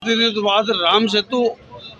दिनों के बाद राम सेतु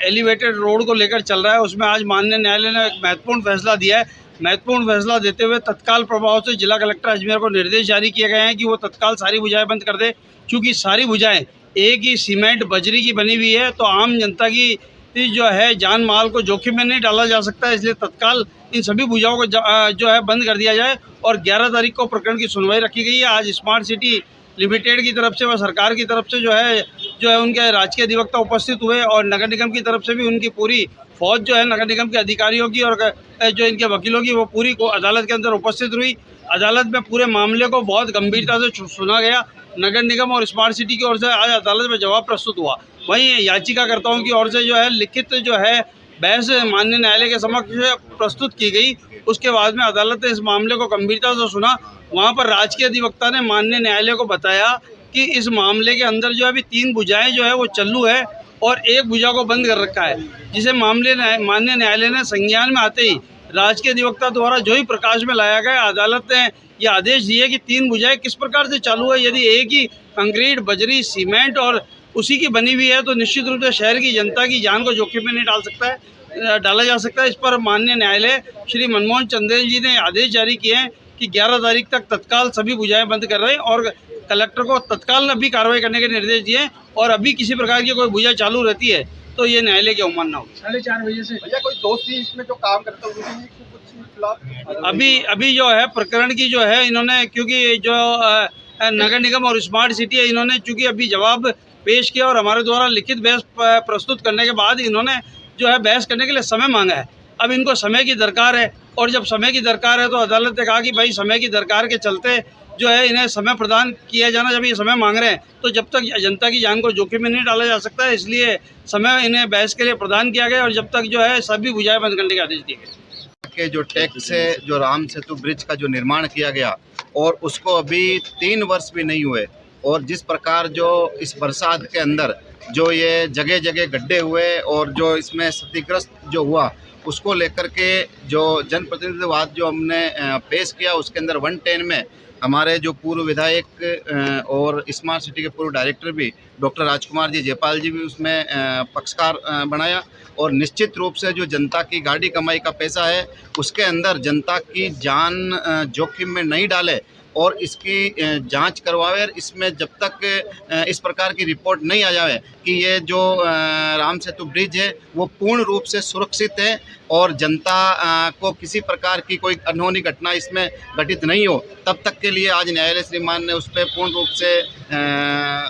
एलिवेटेड रोड को लेकर चल रहा है, उसमें आज माननीय न्यायालय ने एक महत्वपूर्ण फैसला दिया है। महत्वपूर्ण फैसला देते हुए तत्काल प्रभाव से जिला कलेक्टर अजमेर को निर्देश जारी किए गए हैं कि वो तत्काल सारी भुजाएं बंद कर दे। क्योंकि सारी भुजाएं एक ही सीमेंट बजरी की बनी हुई है, तो आम जनता की जो है जान माल को जोखिम में नहीं डाला जा सकता है। इसलिए तत्काल इन सभी भुजाओं को जो है बंद कर दिया जाए। और 11 तारीख को प्रकरण की सुनवाई रखी गई है। आज स्मार्ट सिटी लिमिटेड की तरफ से व सरकार की तरफ से जो है उनके राजकीय अधिवक्ता उपस्थित हुए, और नगर निगम की तरफ से भी उनकी पूरी फौज जो है नगर निगम के अधिकारियों की और जो इनके वकीलों की वो पूरी को अदालत के अंदर उपस्थित हुई। अदालत में पूरे मामले को बहुत गंभीरता से सुना गया। नगर निगम और स्मार्ट सिटी की ओर से आज अदालत में जवाब प्रस्तुत हुआ। वहीं याचिकाकर्ताओं की ओर से जो है लिखित जो है बहस माननीय न्यायालय के समक्ष प्रस्तुत की गई। उसके बाद में अदालत ने इस मामले को गंभीरता से सुना। वहाँ पर राजकीय अधिवक्ता ने माननीय न्यायालय को बताया कि इस मामले के अंदर जो है अभी 3 भुजाएं जो है वो चालू है और एक भुजा को बंद कर रखा है, जिसे माननीय न्यायालय ने संज्ञान में आते ही राजकीय अधिवक्ता द्वारा जो ही प्रकाश में लाया गया, अदालत ने ये आदेश दिए कि 3 भुजाएं किस प्रकार से चालू है। यदि एक ही कंक्रीट, बजरी, सीमेंट और उसी की बनी हुई है तो निश्चित रूप से शहर की जनता की जान को जोखिम में नहीं डाला जा सकता है। इस पर माननीय न्यायालय श्री मनमोहन चंदेल जी ने आदेश जारी किए हैं कि 11 तारीख तक तत्काल सभी भुजाएं बंद कर रहे हैं और कलेक्टर को तत्काल अभी कार्रवाई करने के निर्देश दिए। और अभी किसी प्रकार की कोई भुजा चालू रहती है तो ये न्यायालय की अवमानना होगी। 4:30 बजे से भैया कोई दोषी इसमें जो काम करता है उनके कुछ खिलाफ अभी जो है प्रकरण की जो है इन्होंने, क्योंकि जो नगर निगम और स्मार्ट सिटी है, इन्होंने चूंकि अभी जवाब पेश किया और हमारे द्वारा लिखित बहस प्रस्तुत करने के बाद इन्होंने जो है बहस करने के लिए समय मांगा है। अब इनको समय की दरकार है और जब समय की दरकार है तो अदालत ने कहा कि भाई समय की दरकार के चलते जो है इन्हें समय प्रदान किया जाना। जब ये समय मांग रहे हैं तो जब तक जनता की जान को जोखिम में नहीं डाला जा सकता है, इसलिए समय इन्हें बहस के लिए प्रदान किया गया और जब तक जो है सभी भुजाएं बंद करने के आदेश दिए गए। के जो टैक्स से जो राम सेतु ब्रिज का जो निर्माण किया गया और उसको अभी 3 वर्ष भी नहीं हुए, और जिस प्रकार जो इस बरसात के अंदर जो ये जगह जगह गड्ढे हुए और जो इसमें क्षतिग्रस्त जो हुआ, उसको लेकर के जो जनप्रतिनिधिवाद जो हमने पेश किया, उसके अंदर 110 में हमारे जो पूर्व विधायक और स्मार्ट सिटी के पूर्व डायरेक्टर भी डॉक्टर राजकुमार जी जयपाल जी भी उसमें पक्षकार बनाया। और निश्चित रूप से जो जनता की गाड़ी कमाई का पैसा है उसके अंदर जनता की जान जोखिम में नहीं डाले और इसकी जांच करवावे। इसमें जब तक इस प्रकार की रिपोर्ट नहीं आ जाए कि ये जो राम सेतु ब्रिज है वो पूर्ण रूप से सुरक्षित है और जनता को किसी प्रकार की कोई अनहोनी घटना इसमें घटित नहीं हो, तब तक के लिए आज न्यायालय श्रीमान ने उस पर पूर्ण रूप से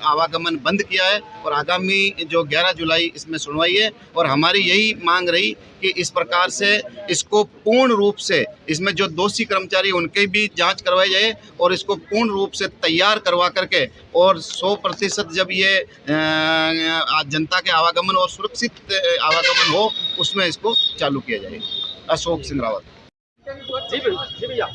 आवागमन बंद किया है। और आगामी जो 11 जुलाई इसमें सुनवाई है और हमारी यही मांग रही कि इस प्रकार से इसको पूर्ण रूप से इसमें जो दोषी कर्मचारी उनकी भी जांच करवाई जाए और इसको पूर्ण रूप से तैयार करवा करके और 100% जब ये जनता के आवागमन और सुरक्षित आवागमन हो उसमें इसको चालू किया जाए। अशोक सिंह रावत। जी भैया।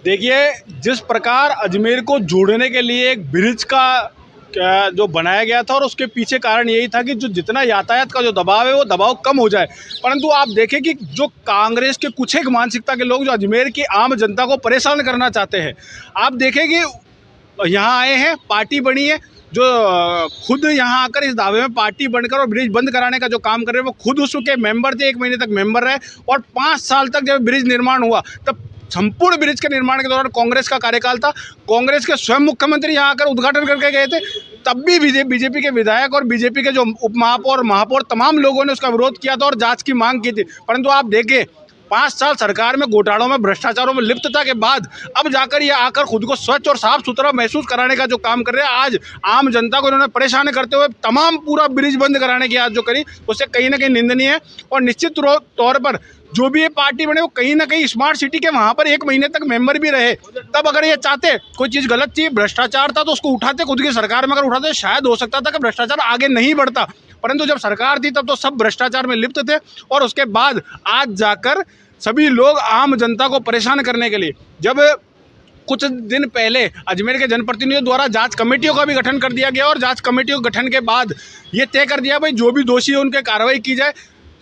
देखिए, जिस प्रकार अजमेर को जोड़ने के लिए एक ब्रिज का जो बनाया गया था और उसके पीछे कारण यही था कि जो जितना यातायात का जो दबाव है वो दबाव कम हो जाए, परंतु आप देखें कि जो कांग्रेस के कुछ एक मानसिकता के लोग जो अजमेर की आम जनता को परेशान करना चाहते हैं, आप देखें कि यहाँ आए हैं, पार्टी बनी है, जो खुद यहाँ आकर इस दावे में पार्टी बनकर और ब्रिज बंद कराने का जो काम कर रहे हैं वो खुद उसके मेंबर थे, 1 महीने तक मेंबर रहे और 5 साल तक जब ब्रिज निर्माण हुआ तब संपूर्ण ब्रिज के निर्माण के दौरान कांग्रेस का कार्यकाल था। कांग्रेस के स्वयं मुख्यमंत्री यहाँ आकर उद्घाटन करके गए थे, तब भी बीजेपी के विधायक और बीजेपी के जो उप महापौर और महापौर तमाम लोगों ने उसका विरोध किया था और जांच की मांग की थी। परंतु आप देखें 5 साल सरकार में घोटालों में भ्रष्टाचारों में लिप्तता के बाद अब जाकर ये आकर खुद को स्वच्छ और साफ सुथरा महसूस कराने का जो काम कर रहे हैं, आज आम जनता को इन्होंने परेशान करते हुए तमाम पूरा ब्रिज बंद कराने की आज जो करी उससे कहीं ना कहीं निंदनीय है। और निश्चित तौर पर जो भी ये पार्टी बने वो कहीं ना कहीं स्मार्ट सिटी के वहाँ पर 1 महीने तक मेंबर भी रहे, तब अगर ये चाहते कोई चीज़ गलत थी, भ्रष्टाचार था, तो उसको उठाते, खुद की सरकार में अगर उठाते शायद हो सकता था कि भ्रष्टाचार आगे नहीं बढ़ता। परंतु जब सरकार थी तब तो सब भ्रष्टाचार में लिप्त थे और उसके बाद आज जाकर सभी लोग आम जनता को परेशान करने के लिए, जब कुछ दिन पहले अजमेर के जनप्रतिनिधियों द्वारा जांच कमेटियों का भी गठन कर दिया गया और जांच कमेटियों के गठन के बाद ये तय कर दिया भाई जो भी दोषी है उनके कार्रवाई की जाए।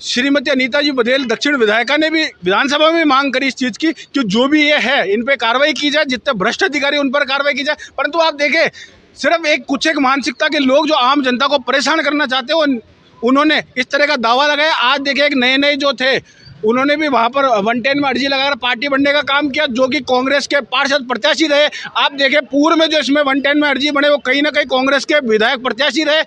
श्रीमती अनीता जी बघेल दक्षिण विधायिका ने भी विधानसभा में मांग करी इस चीज़ की कि जो भी ये है इन पे कार्रवाई की जाए, जितने भ्रष्ट अधिकारी उन पर कार्रवाई की जाए। परंतु आप देखें सिर्फ एक कुछ एक मानसिकता के लोग जो आम जनता को परेशान करना चाहते हैं उन्होंने इस तरह का दावा लगाया। आज देखिए एक नए जो थे उन्होंने भी वहाँ पर 110 में अर्जी लगाकर पार्टी बनने का काम किया, जो कि कांग्रेस के पार्षद प्रत्याशी रहे। आप देखिए पूर्व में जो इसमें 110 में अर्जी बने वो कहीं ना कहीं कांग्रेस के विधायक प्रत्याशी रहे,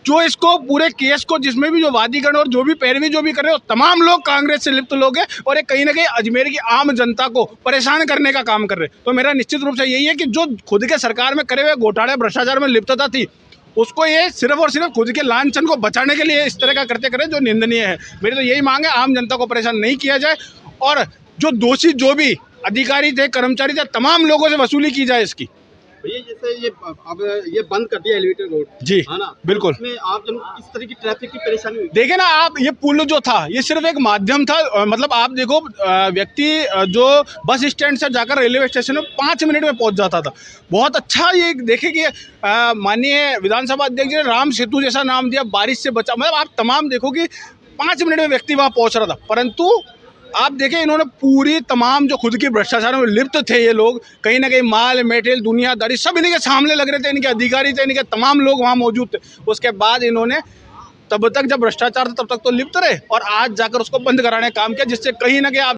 जो इसको पूरे केस को जिसमें भी जो वादीकरण और जो भी पैरवी जो भी कर रहे हो तमाम लोग कांग्रेस से लिप्त लोग हैं और ये कहीं ना कहीं अजमेर की आम जनता को परेशान करने का काम कर रहे हैं। तो मेरा निश्चित रूप से यही है कि जो खुद के सरकार में करे हुए घोटाले भ्रष्टाचार में लिप्तता थी उसको ये सिर्फ और सिर्फ खुद के लांछन को बचाने के लिए इस तरह का करते करें, जो निंदनीय है। मेरी तो यही मांग है आम जनता को परेशान नहीं किया जाए और जो दोषी जो भी अधिकारी थे कर्मचारी थे तमाम लोगों से वसूली की जाए इसकी। भैया जैसे ये अब ये बंद कर दिया एलिवेटेड रोड, जी है ना, बिल्कुल। इसमें आप जन किस तरह की ट्रैफिक की परेशानी हुई? देखिए ना आप, ये पुल जो था ये सिर्फ एक माध्यम था। मतलब आप देखो व्यक्ति जो बस स्टैंड से जाकर रेलवे स्टेशन में 5 मिनट में पहुंच जाता था। बहुत अच्छा ये देखिए कि माननीय विधानसभा अध्यक्ष जी ने राम सेतु जैसा नाम दिया, बारिश से बचा। मतलब आप तमाम देखो कि 5 मिनट में व्यक्ति वहाँ पहुँच रहा था, परंतु आप देखें इन्होंने पूरी तमाम जो खुद की भ्रष्टाचार में लिप्त थे ये लोग, कहीं ना कहीं माल मेटेरियल दुनियादारी सब इन्हीं के सामने लग रहे थे, इनके अधिकारी थे, इनके तमाम लोग वहाँ मौजूद थे। उसके बाद इन्होंने तब तक जब भ्रष्टाचार था तब तक तो लिप्त रहे और आज जाकर उसको बंद कराने का काम किया, जिससे कहीं ना कहीं आप